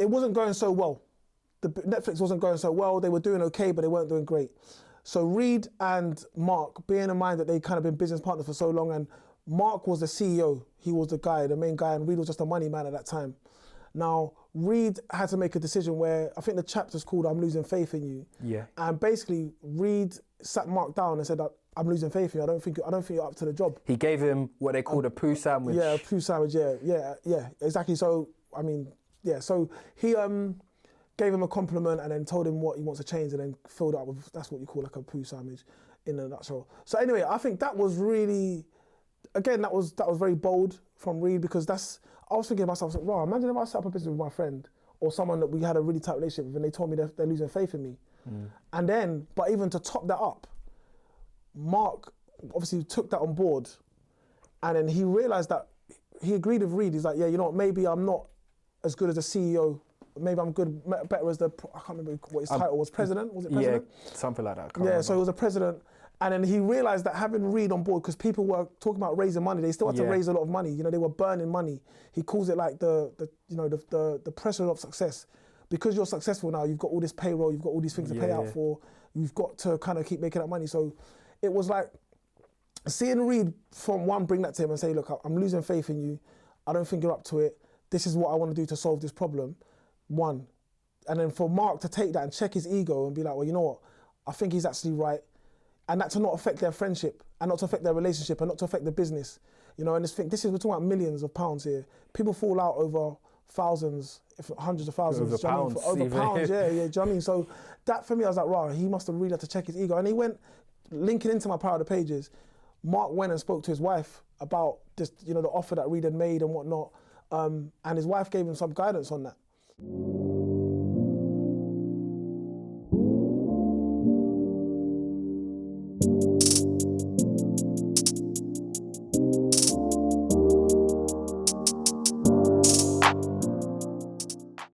it wasn't going so well. Netflix wasn't going so well. They were doing okay, but they weren't doing great. So Reed and Marc, bearing in mind that they kind of been business partners for so long, and Marc was the CEO, he was the guy, the main guy, and Reed was just a money man at that time. Now, Reed had to make a decision where, I think the chapter's called I'm Losing Faith in You. Yeah. And basically, Reed sat Marc down and said, I'm losing faith in you, I don't think you're up to the job. He gave him what they called a poo sandwich. Yeah, a poo sandwich, yeah, exactly. So, I mean, yeah, so he gave him a compliment and then told him what he wants to change and then filled it up with, that's what you call like a poo sandwich in a nutshell. So anyway, I think that was really, again, that was very bold from Reed, because I was thinking to myself, wow, imagine if I set up a business with my friend or someone that we had a really tight relationship with and they told me they're losing faith in me. And then, but even to top that up, Marc obviously took that on board, and then he realized that he agreed with Reed. He's like, yeah, you know what, maybe I'm not as good as a CEO. Maybe I'm better as I can't remember what his title was, president? Was it president? Yeah, something like that. Yeah, so he was a president. And then he realized that having Reed on board, because people were talking about raising money, they still had to raise a lot of money. You know, they were burning money. He calls it like the pressure of success. Because you're successful now, you've got all this payroll, you've got all these things to pay out for, you've got to kind of keep making that money. So it was like seeing Reed from one bring that to him and say, look, I'm losing faith in you. I don't think you're up to it. This is what I want to do to solve this problem. One. And then for Marc to take that and check his ego and be like, well, you know what? I think he's actually right. And that to not affect their friendship and not to affect their relationship and not to affect the business. You know, and we're talking about millions of pounds here. People fall out over thousands, if hundreds of thousands. Over pounds. Over pounds, yeah. Do you know what I mean? So that for me, I was like, wow, he must have really had to check his ego. And he went, linking into my Power of the Pages, Marc went and spoke to his wife about this, you know, the offer that Reed had made and whatnot. And his wife gave him some guidance on that.